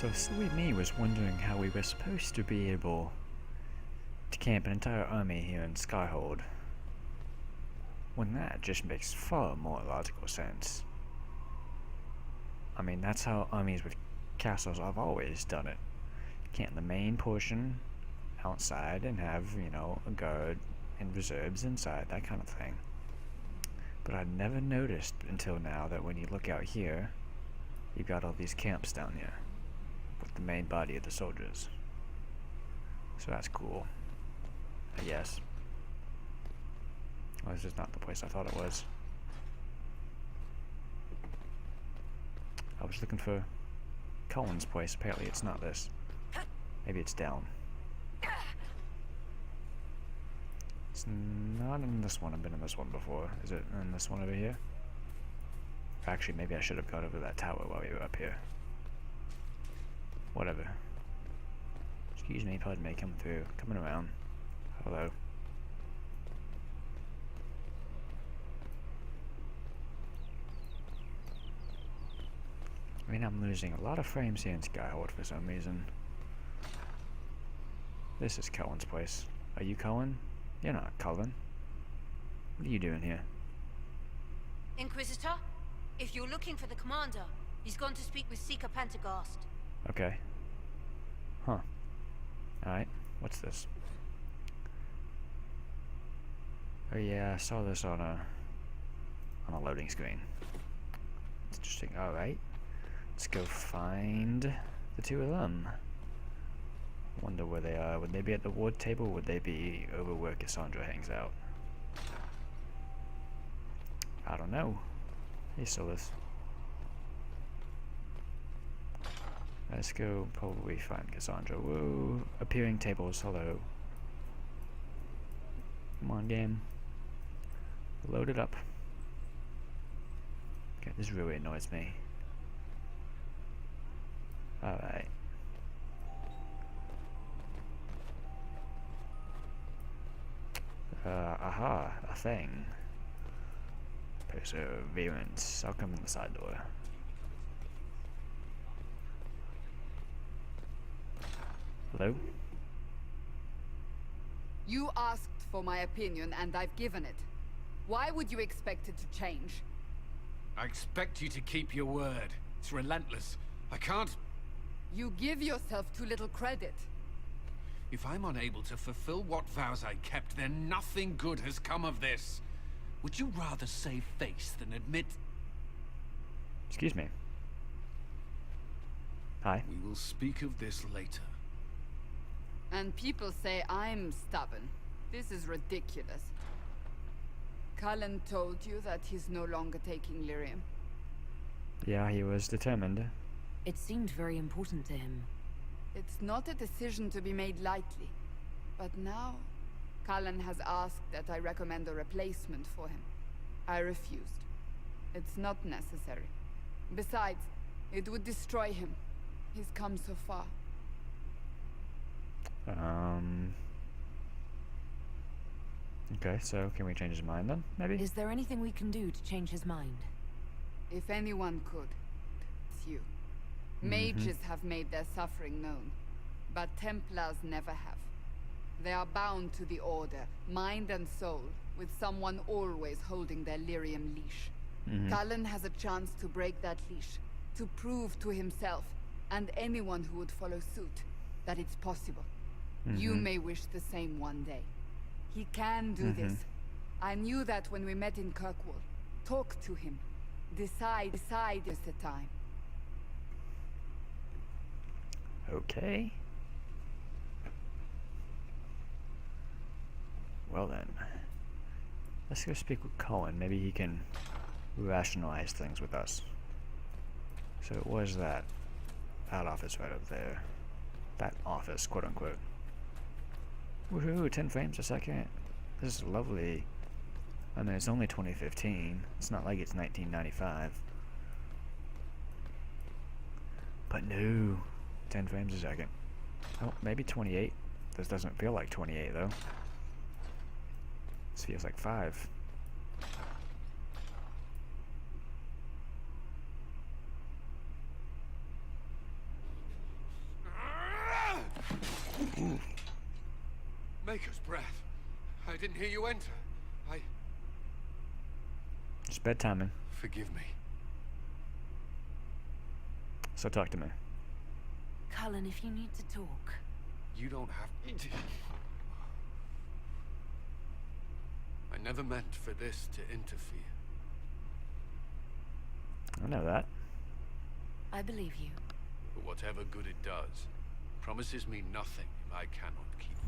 So silly me was wondering how we were supposed to be able to camp an entire army here in Skyhold, when that just makes far more logical sense. I mean, that's how armies with castles have always done it. Camp the main portion outside and have, you know, a guard and reserves inside, that kind of thing. But I'd never noticed until now that when you look out here, you've got all these camps down here with the main body of the soldiers. So that's cool, I guess. Well, this is not the place I thought it was. I was looking for Cullen's place. Apparently it's not this. Maybe it's down. It's not in this one. I've been in this one before. Is it in this one over here? Actually, maybe I should have got over that tower while we were up here. Whatever. Excuse me, pardon me, coming through. Coming around. Hello. I mean, I'm losing a lot of frames here in Skyhold for some reason. This is Cullen's place. Are you Cullen? You're not Cullen. What are you doing here? Inquisitor, if you're looking for the commander, he's gone to speak with Seeker Pendergast. Okay. Huh. Alright, what's this? Oh yeah, I saw this on a loading screen. It's interesting. Alright. Let's go find the two of them. Wonder where they are. Would they be at the ward table, or would they be over where Cassandra hangs out? I don't know. Hey, Solus. Let's go probably find Cassandra. Whoa. Appearing tables, hello. Come on, game. Load it up. Okay, this really annoys me. Alright. Aha, a thing. Perseverance. I'll come in the side door. Hello? You asked for my opinion, and I've given it. Why would you expect it to change? I expect you to keep your word. It's relentless. I can't... You give yourself too little credit. If I'm unable to fulfill what vows I kept, then nothing good has come of this. Would you rather save face than admit... Excuse me. Hi. We will speak of this later. And people say I'm stubborn. This is ridiculous. Cullen told you that he's no longer taking lyrium. Yeah, he was determined. It seemed very important to him. It's not a decision to be made lightly. But now, Cullen has asked that I recommend a replacement for him. I refused. It's not necessary. Besides, it would destroy him. He's come so far. Okay, so can we change his mind then, maybe? Is there anything we can do to change his mind? If anyone could, it's you. Mages have made their suffering known, but Templars never have. They are bound to the Order, mind and soul, with someone always holding their lyrium leash. Cullen has a chance to break that leash, to prove to himself, and anyone who would follow suit, that it's possible. You may wish the same one day. He can do this. I knew that when we met in Kirkwall. Talk to him. Decide is the time. Okay. Well then. Let's go speak with Cullen. Maybe he can rationalize things with us. So it was that office right up there. That office, quote unquote. Woohoo, 10 frames a second. This is lovely. I mean, it's only 2015. It's not like it's 1995. But no, 10 frames a second. Oh, maybe 28. This doesn't feel like 28 though. This feels like 5. hear you enter. It's bad timing. Forgive me. So talk to me. Cullen, if you need to talk. You don't have to. I never meant for this to interfere. I know that. I believe you. But whatever good it does, promises me nothing if I cannot keep it.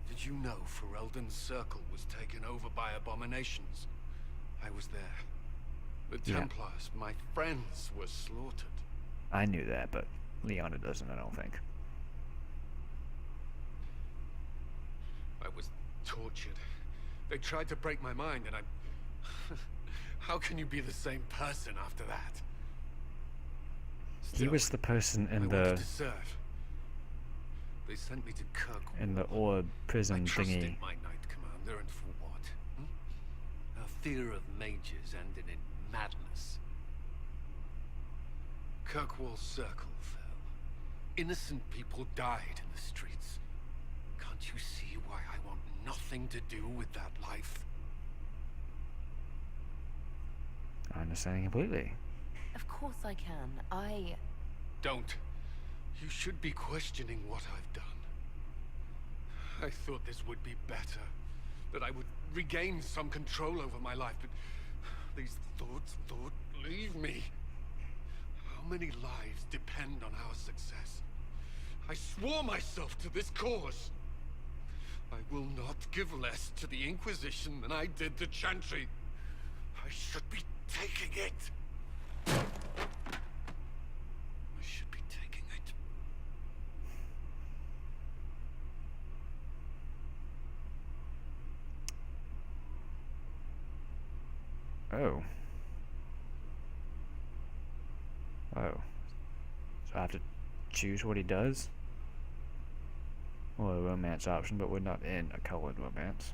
Did you know Ferelden's circle was taken over by abominations? I was there. The Templars, my friends, were slaughtered. I knew that, but Liana doesn't, I don't think. I was tortured. They tried to break my mind, and I... How can you be the same person after that? He was the person in I the... wanted to serve. They sent me to Kirkwall. in the orb prison I trusted thingy. my Knight Commander, and for what? Our fear of mages ended in madness. Kirkwall's circle fell. Innocent people died in the streets. Can't you see why I want nothing to do with that life? I understand completely. Of course I can. Don't. You should be questioning what I've done. I thought this would be better. That I would regain some control over my life, but these thoughts leave me. How many lives depend on our success? I swore myself to this cause. I will not give less to the Inquisition than I did to Chantry. I should be taking it. I should be taking it. Oh. Oh. So I have to choose what he does? Well, a romance option, but we're not in a Cullen romance.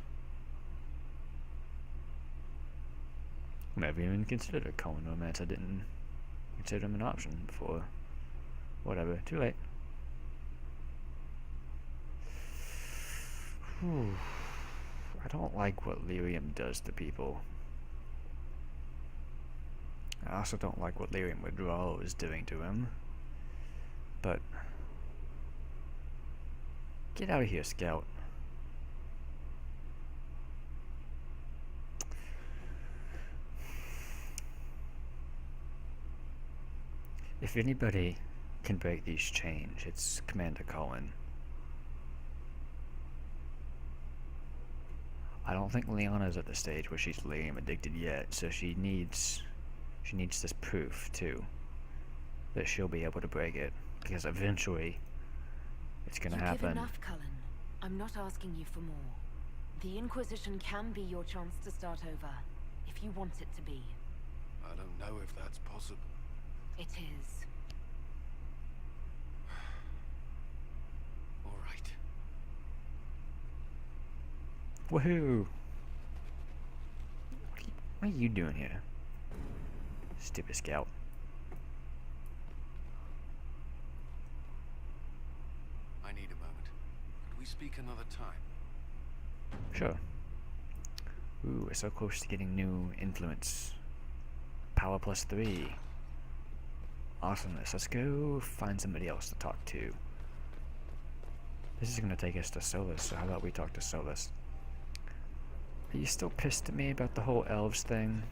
Never even considered a Cullen romance. I didn't consider him an option before. Whatever. Too late. Whew. I don't like what lyrium does to people. I also don't like what lyrium withdrawal is doing to him. But get out of here, Scout. If anybody can break these chains, it's Commander Cullen. I don't think Liana's at the stage where she's lyrium addicted yet, so she needs this proof too that she'll be able to break it, because eventually it's gonna happen. Give enough, Cullen. I'm not asking you for more. The Inquisition can be your chance to start over, if you want it to be. I don't know if that's possible. It is. All right. Woohoo! What are you doing here? Stupid Scout. I need a moment. Could we speak another time? Sure. Ooh, we're so close to getting new influence. Power +3. Awesomeness. Let's go find somebody else to talk to. This is gonna take us to Solus, so how about we talk to Solus? Are you still pissed at me about the whole elves thing?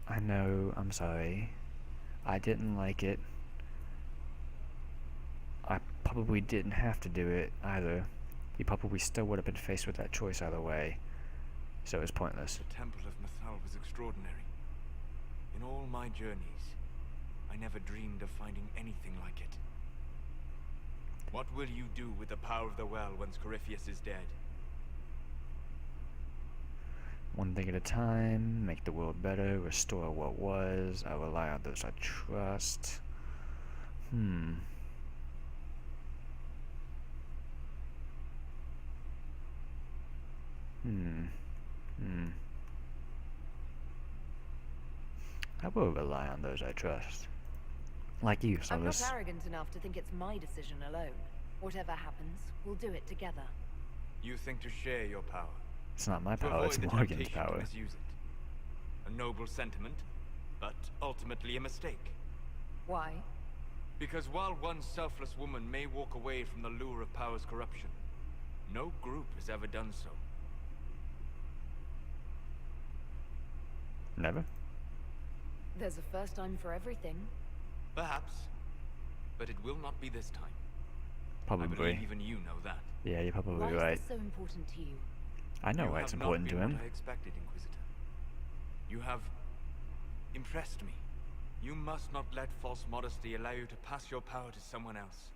I know, I'm sorry. I didn't like it. I probably didn't have to do it either. You probably still would have been faced with that choice either way. So it was pointless. The Temple of Mythal was extraordinary. In all my journeys, I never dreamed of finding anything like it. What will you do with the power of the well once Corypheus is dead? One thing at a time, make the world better, restore what was, I rely on those I trust. I will rely on those I trust. Like you, I'm not Solus. arrogant enough to think it's my decision alone. Whatever happens, we'll do it together. You think to share your power, It's not my to power, avoid it's the Morgan's temptation to power. misuse it. A noble sentiment, but ultimately a mistake. Why? Because while one selfless woman may walk away from the lure of power's corruption, no group has ever done so. Never? There's a first time for everything. Perhaps, but it will not be this time. I Probably. believe even you know that. Yeah, you're probably Why right. is this so important to you? I know You why it's have important not to been him. what I expected, Inquisitor. You have impressed me. You must not let false modesty allow you to pass your power to someone else.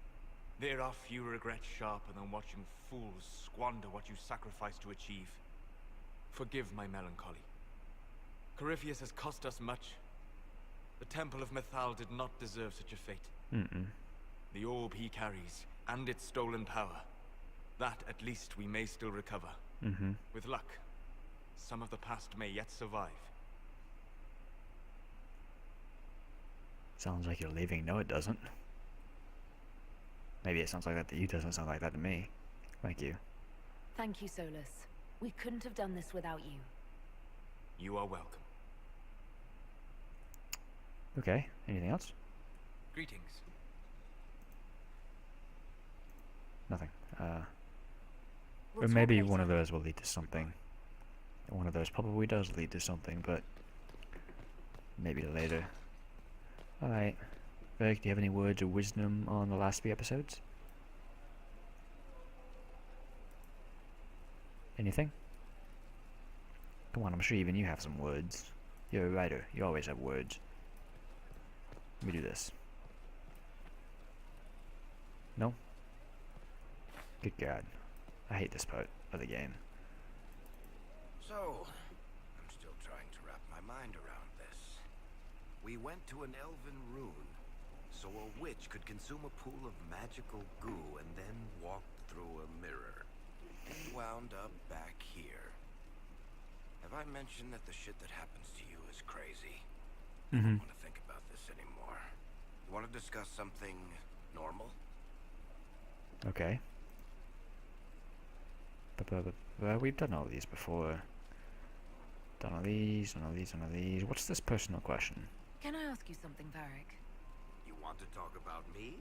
There are few regrets sharper than watching fools squander what you sacrifice to achieve. Forgive my melancholy. Corypheus has cost us much. The Temple of Mythal did not deserve such a fate. The orb he carries, and its stolen power, that at least we may still recover. With luck, some of the past may yet survive. Sounds like you're leaving. No, it doesn't. Maybe it sounds like that to you, doesn't sound like that to me. Thank you. Thank you, Solus. We couldn't have done this without you. You are welcome. Okay, anything else? Greetings. Nothing. We'll Or talk maybe later. one of those will lead to something. One of those probably does lead to something, but maybe later. Alright. Varrick, do you have any words of wisdom on the last 3 episodes? Anything? Come on, I'm sure even you have some words. You're a writer. You always have words. Let me do this. No? Good God. I hate this part of the game. So, I'm still trying to wrap my mind around this. We went to an elven rune, so a witch could consume a pool of magical goo and then walk through a mirror. And wound up back here. Have I mentioned that the shit that happens to you is crazy? I don't want to think about this anymore. You want to discuss something normal? Okay. But we've done all these before. Done all these, done all these, done all these. What's this personal question? Can I ask you something, Varrick? You want to talk about me?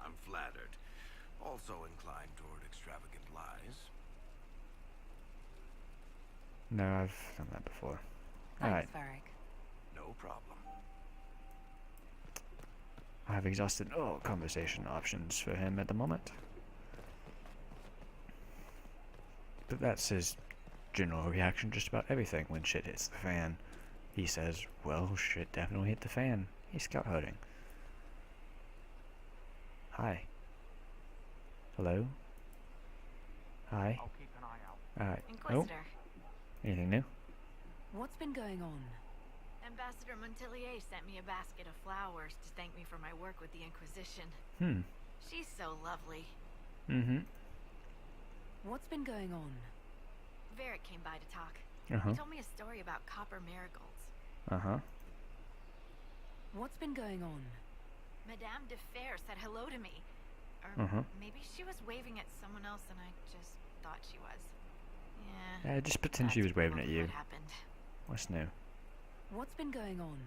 I'm flattered. Also inclined toward extravagant lies. No, I've done that before. Alright, Thanks, Varrick. No problem. I have exhausted all conversation options for him at the moment. But that's his general reaction just about everything when shit hits the fan. He says, well, shit definitely hit the fan. He's scout herding. Hi. Hello? Hi. I'll keep an eye out. Alright. Oh, Inquisitor, anything new? what's been going on? Ambassador Montelier sent me a basket of flowers to thank me for my work with the Inquisition. She's so lovely. What's been going on? Varrick came by to talk. Uh-huh. He told me a story about copper marigolds. Uh-huh. What's been going on? Madame de Fer said hello to me. Or maybe she was waving at someone else and I just thought she was. Yeah. Just pretend she was that's waving at probably you. What happened. What's new? What's been going on?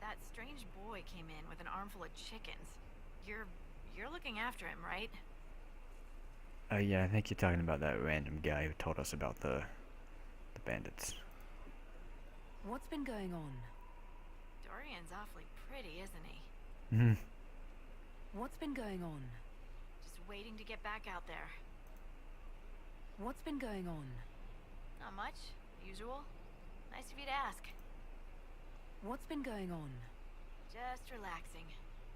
That strange boy came in with an armful of chickens. You're looking after him, right? Oh yeah, I think you're talking about that random guy who told us about the bandits. What's been going on? Dorian's awfully pretty, isn't he? What's been going on? Just waiting to get back out there. What's been going on? Not much. Usual. Nice of you to ask. What's been going on? Just relaxing.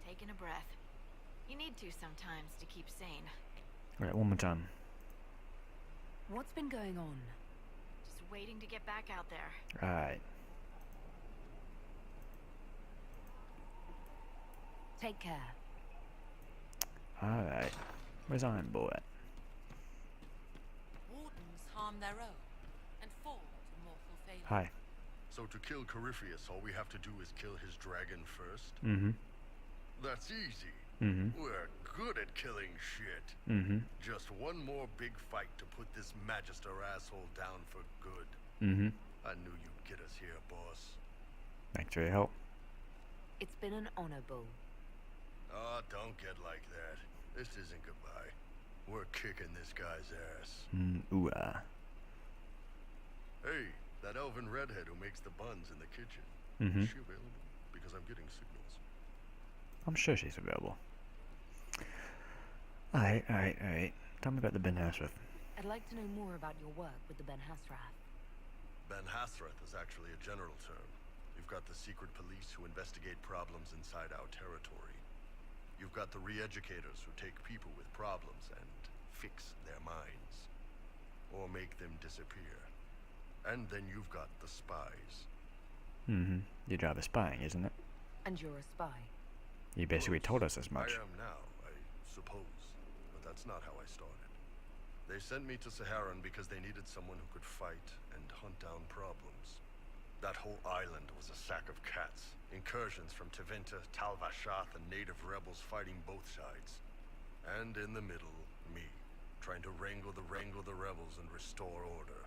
Taking a breath. You need to sometimes to keep sane. Alright, one more time. What's been going on? Just waiting to get back out there. Alright. Take care. Alright. Where's Iron Boy at? Wardens harm their own and fall to mortal failure. Hi. So to kill Corypheus, all we have to do is kill his dragon first? Mm-hmm. That's easy. We're good at killing shit. Just one more big fight to put this Magister asshole down for good. I knew you'd get us here, boss. Thanks for your help. It's been an honor, Bull. Oh, don't get like that. This isn't goodbye. We're kicking this guy's ass. Hey, that elven redhead who makes the buns in the kitchen. Is she available? Because I'm getting signals. I'm sure she's available. Alright. Tell me about the Ben Hasrath. I'd like to know more about your work with the Ben Hasrath. Ben Hasrath is actually a general term. You've got the secret police who investigate problems inside our territory. You've got the re-educators who take people with problems and fix their minds. Or make them disappear. And then you've got the spies. Your job is spying, isn't it? And you're a spy. You basically told us as much. I am now, I suppose. But that's not how I started. They sent me to Saharan because they needed someone who could fight and hunt down problems. That whole island was a sack of cats. Incursions from Tevinter, Tal-Vashath, and native rebels fighting both sides. And in the middle, me, trying to wrangle the rebels and restore order.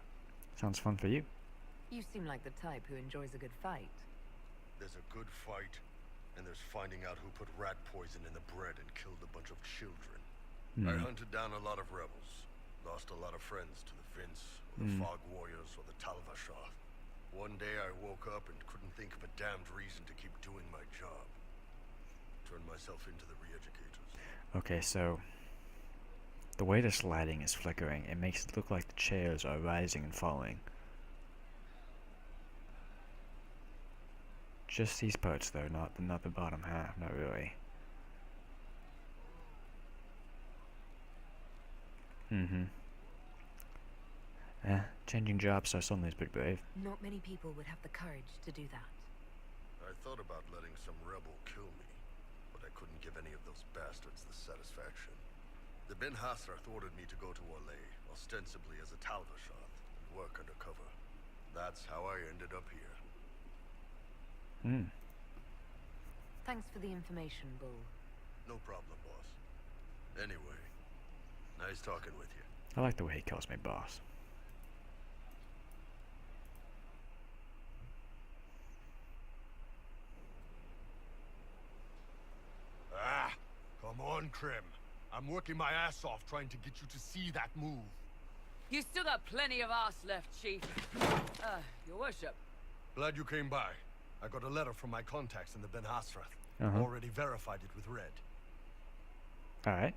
Sounds fun for you. You seem like the type who enjoys a good fight. There's a good fight, and there's finding out who put rat poison in the bread and killed a bunch of children. I hunted down a lot of rebels. Lost a lot of friends to the Vince, or the Fog Warriors, or the Tal-Vashath. One day I woke up and couldn't think of a damned reason to keep doing my job. Turned myself into the re-educators. Okay, so the way this lighting is flickering, it makes it look like the chairs are rising and falling. Just these parts though, not the bottom half, not really. Changing jobs so suddenly is a bit brave. Not many people would have the courage to do that. I thought about letting some rebel kill me, but I couldn't give any of those bastards the satisfaction. The Ben Hasrath ordered me to go to Orlais, ostensibly as a Tal-Vashath, and work undercover. That's how I ended up here. Thanks for the information, Bull. No problem, boss. Anyway, nice talking with you. I like the way he calls me boss. Come on, Krim. I'm working my ass off trying to get you to see that move. You still got plenty of arse left, Chief. Your worship. Glad you came by. I got a letter from my contacts in the Ben Hasrath. Already verified it with Red. Alright.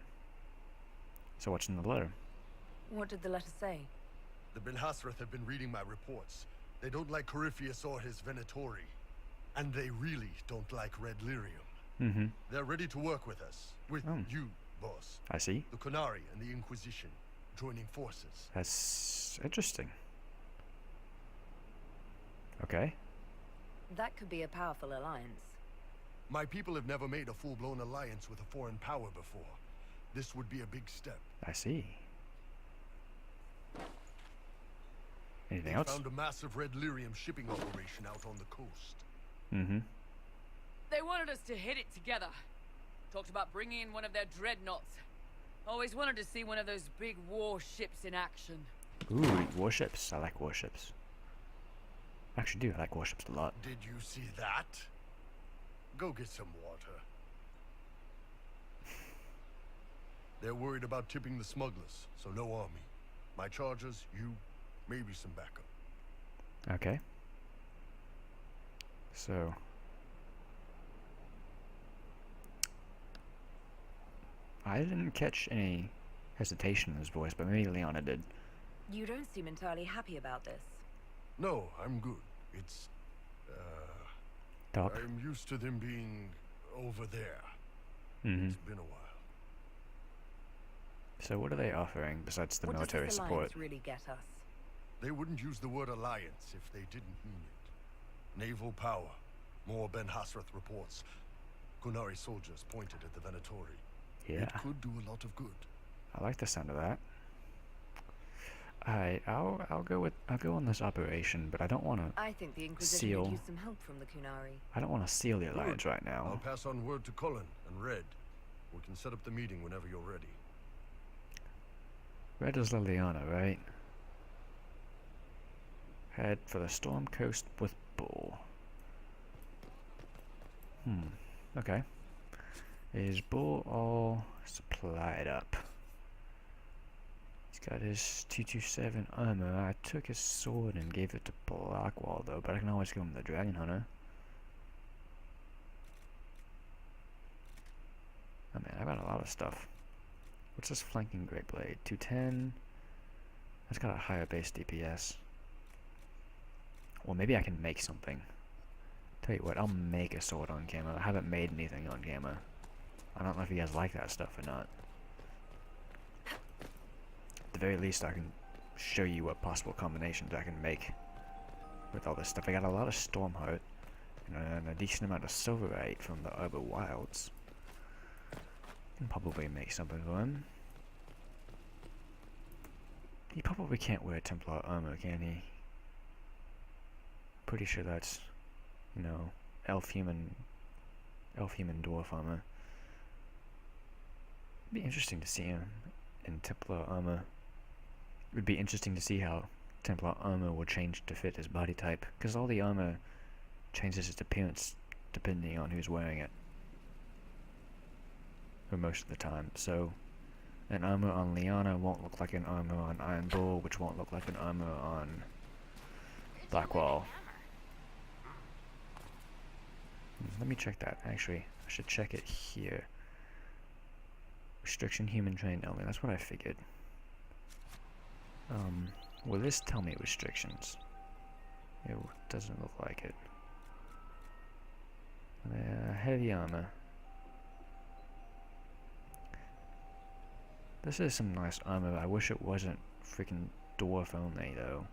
So what's in the letter? What did the letter say? The Ben Hasrath have been reading my reports. They don't like Corypheus or his Venatori. And they really don't like Red Lyrium. They're ready to work with us. With you, boss. I see. The Qunari and the Inquisition. Joining forces. That's interesting. Okay. That could be a powerful alliance. My people have never made a full-blown alliance with a foreign power before. This would be a big step. I see. Anything They else? found a massive Red Lyrium shipping operation out on the coast. They wanted us to hit it together. Talked about bringing in one of their dreadnoughts. Always wanted to see one of those big warships in action. Ooh, warships. I like warships. Actually do. I like warships a lot. Did you see that? Go get some water. They're worried about tipping the smugglers, so no army. My chargers, you, maybe some backup. Okay. So I didn't catch any hesitation in his voice, but maybe Liana did. You don't seem entirely happy about this. No, I'm good. It's, Talk. I'm used to them being over there. Mm-hmm. It's been a while. So what are they offering besides the What military does this support? alliance really get us? They wouldn't use the word alliance if they didn't mean it. Naval power. More Ben Hasrath reports. Qunari soldiers pointed at the Venatori. Yeah, It could do a lot of good. I like the sound of that. I'll go on this operation, but I don't want to. I think the Inquisition Seal. could use some help from the Qunari. I don't want to seal the alliance right I'll now. pass on word to Cullen and Red. We can set up the meeting whenever you're ready. Red is Liana, right? Head for the Storm Coast with Bull. Okay. Is Bull all supplied up? He's got his 227 armor. I took his sword and gave it to Blackwall though, but I can always give him the Dragon Hunter. Oh man, I got a lot of stuff. What's this flanking Great Blade? 210. That's got a higher base DPS. Well, maybe I can make something. Tell you what, I'll make a sword on camera. I haven't made anything on camera. I don't know if you guys like that stuff or not. At the very least, I can show you what possible combinations I can make with all this stuff. I got a lot of Stormheart and a decent amount of Silverite from the Arbor Wilds. Can probably make something for him. He probably can't wear Templar armor, can he? Pretty sure that's, you know, elf human dwarf armor. It'd be interesting to see him in Templar armor. It would be interesting to see how Templar armor will change to fit his body type, because all the armor changes its appearance depending on who's wearing it. For most of the time, so an armor on Liana won't look like an armor on Iron Bull, which won't look like an armor on Blackwall. Let me check that. Actually, I should check it here. Restriction human trained only. That's what I figured. Will this tell me restrictions? It doesn't look like it. Heavy armor. This is some nice armor. I wish it wasn't freaking dwarf only though.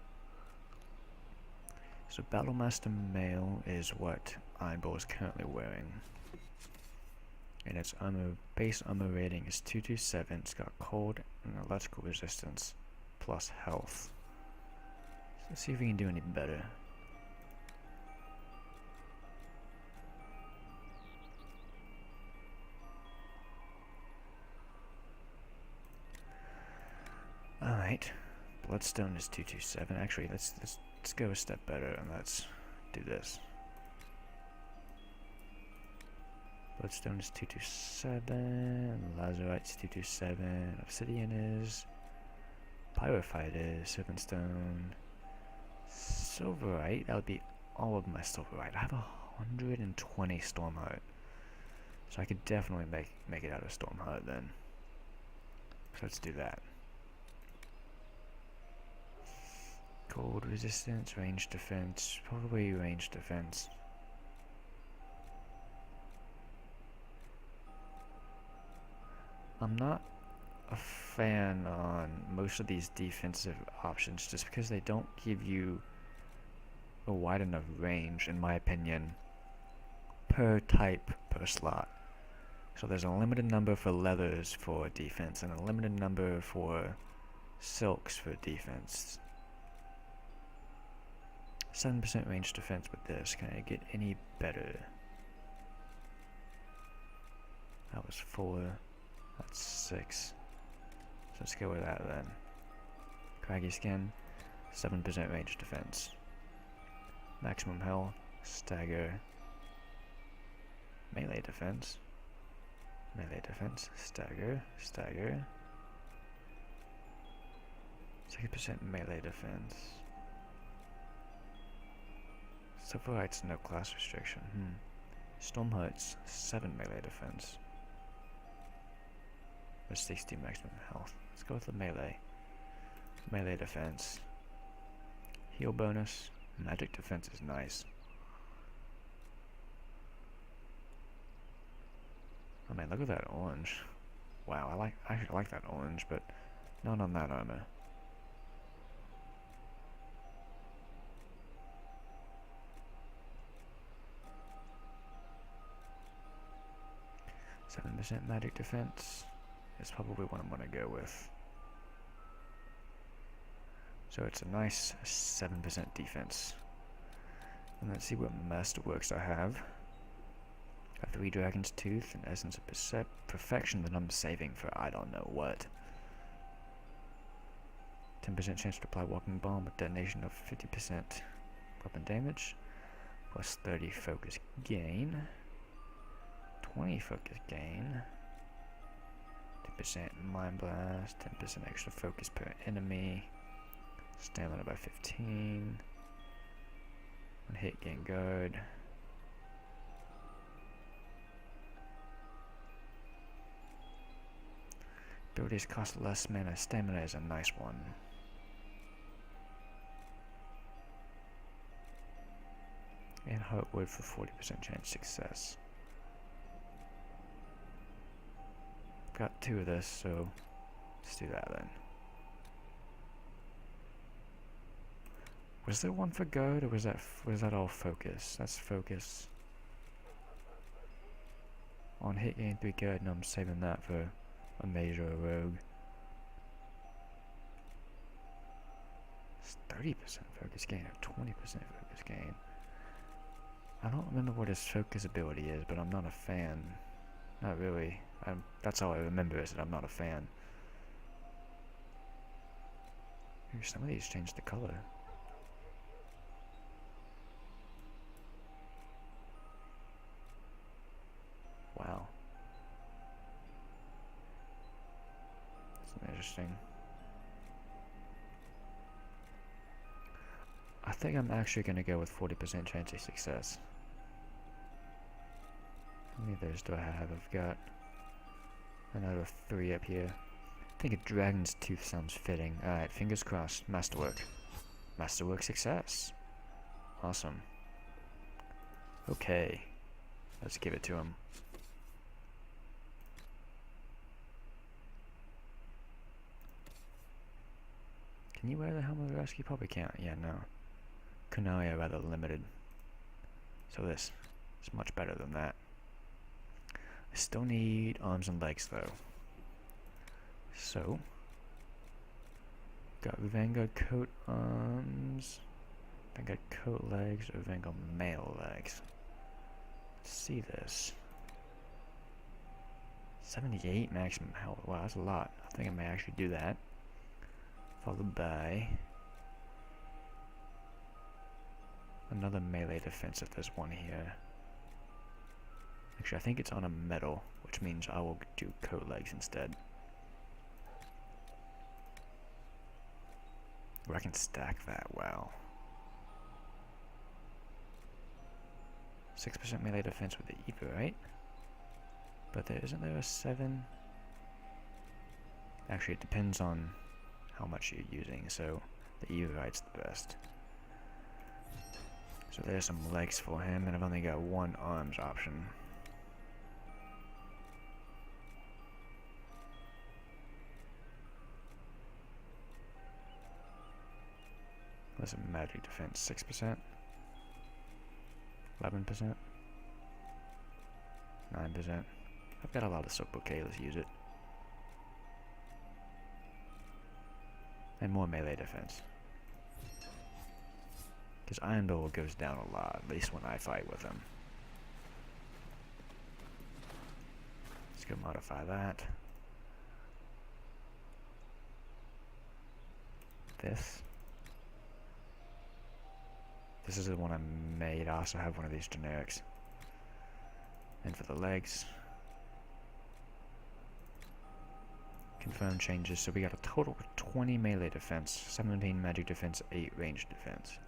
So Battlemaster Male is what Iron Bull is currently wearing. And its base armor rating is 227. It's got cold and electrical resistance plus health. So let's see if we can do any better. Alright, Bloodstone is 227. Actually, let's go a step better and let's do this. Bloodstone is 227, Lazarite's 227, Obsidian is, Pyrophyte is, Serpentstone, Silverite, that would be all of my Silverite. I have 120 Stormheart, so I could definitely make it out of Stormheart then. So let's do that. Cold resistance, range defense, probably range defense. I'm not a fan on most of these defensive options just because they don't give you a wide enough range, in my opinion, per type per slot. So there's a limited number for leathers for defense and a limited number for silks for defense. 7% range defense with this. Can I get any better? That was 4. That's 6. So let's go with that then. Craggy skin, 7% range defense. Maximum health, stagger. Melee defense. Melee defense, stagger, stagger. 6% melee defense. Silverite's no class restriction. Stormheart's 7 melee defense. With 60 maximum health. Let's go with the melee. Melee defense. Heal bonus. Magic defense is nice. Oh man, look at that orange. Wow, I actually like that orange, but not on that armor. .7% magic defense is probably what I'm gonna go with. So it's a nice 7% defense. And let's see what masterworks I have. Got 3 Dragon's Tooth, an Essence of Perfection that I'm saving for I don't know what. 10% chance to apply Walking Bomb with detonation of 50% weapon damage. Plus 30 focus gain. 20 focus gain. 10% Mind Blast. 10% extra focus per enemy. Stamina by 15. 1 hit gain guard. Abilities cost less mana. Stamina is a nice one. And Heartwood for 40% chance success. Got 2 of this, so let's do that then. Was there one for guard, or was that all focus? That's focus. On hit gain 3 guard, and I'm saving that for a mage or a rogue. It's 30% focus gain or 20% focus gain. I don't remember what his focus ability is, but I'm not a fan. Not really. That's all I remember is that I'm not a fan. Maybe some of these change the color. Wow. That's interesting. I think I'm actually going to go with 40% chance of success. How many of those do I have? I've got another 3 up here. I think a Dragon's Tooth sounds fitting. Alright, fingers crossed. Masterwork. Masterwork success. Awesome. Okay. Let's give it to him. Can you wear the Helm of the Rescue? Probably can't. Yeah, no. Kunai are rather limited. So this is much better than that. I still need arms and legs though. So got Vanguard coat arms, Vanguard coat legs, or Vanguard male legs. Let's see this. 78 maximum health. Wow, that's a lot. I think I may actually do that. Followed by another melee defense if there's one here. Actually, I think it's on a metal, which means I will do coat legs instead. Or I can stack that well. 6% melee defense with the Eva, right? But isn't there a 7? Actually, it depends on how much you're using, so the Evirite's the best. So there's some legs for him, and I've only got 1 arms option. There's a magic defense, 6%, 11%, 9%. I've got a lot of soap bouquet, let's use it. And more melee defense. Because Iron Bowl goes down a lot, at least when I fight with him. Let's go modify that. This is the one I made. I also have one of these generics. And for the legs, confirm changes. So we got a total of 20 melee defense, 17 magic defense, 8 ranged defense.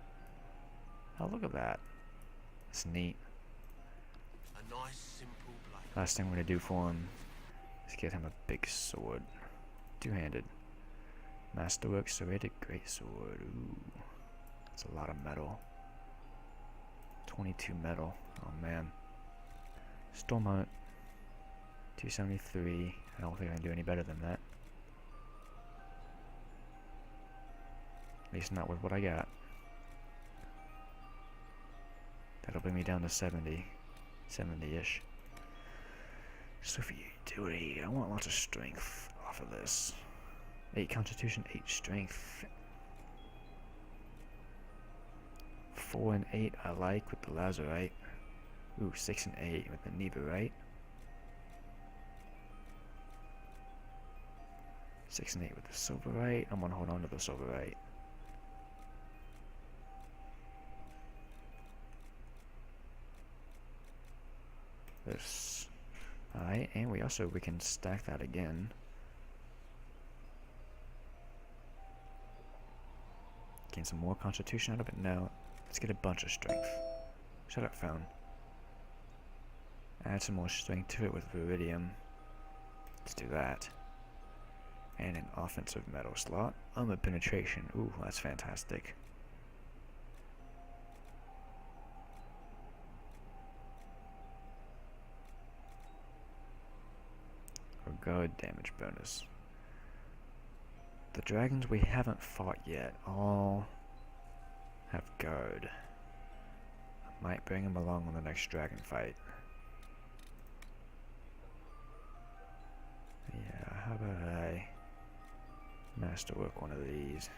Oh, look at that. That's neat. A nice simple blade. Last thing I'm gonna do for him is get him a big sword. 2-handed. Masterwork serrated greatsword. Ooh. That's a lot of metal. 22 metal. Oh man. Stormhunt. 273. I don't think I can do any better than that. At least not with what I got. That'll bring me down to 70. 70-ish. So for utility, I want lots of strength off of this. 8 constitution, 8 strength. 4 and 8 I like with the lazarite. Ooh, 6 and 8 with the Neva, right? 6 and 8 with the Silverite. I'm gonna hold on to the Silverite. This. Alright, and we can stack that again. Gain some more constitution out of it? No. Let's get a bunch of strength. Shut up, phone. Add some more strength to it with Viridium. Let's do that. And an offensive metal slot. Armor penetration. Ooh, that's fantastic. Or guard damage bonus. The dragons we haven't fought yet all have guard. I might bring them along on the next dragon fight. Yeah, how about I masterwork one of these?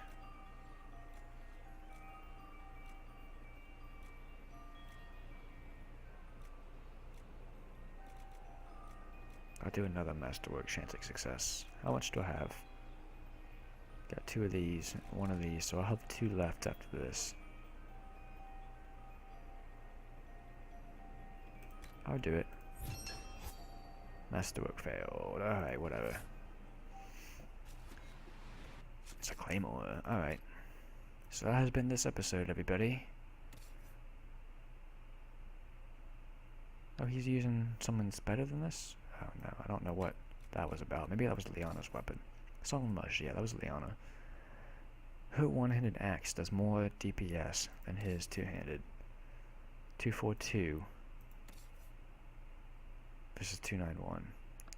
I'll do another masterwork chance of success. How much do I have? Got 2 of these, 1 of these, so I'll have 2 left after this. I'll do it. Masterwork failed. Alright, whatever. It's a claymore. Alright. So that has been this episode, everybody. Oh, he's using someone's better than this? Oh no, I don't know what that was about. Maybe that was Liana's weapon. Much, yeah, that was Liana. Her one-handed axe does more DPS than his two-handed. 242 versus 291.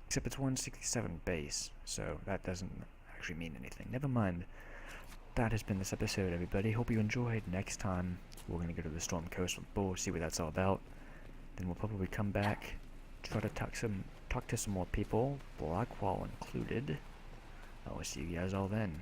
Except it's 167 base, so that doesn't actually mean anything. Never mind. That has been this episode, everybody. Hope you enjoyed. Next time, we're going to go to the Storm Coast with Bull, see what that's all about. Then we'll probably come back, try to talk to some more people, Blackwall included. I will see you guys all then.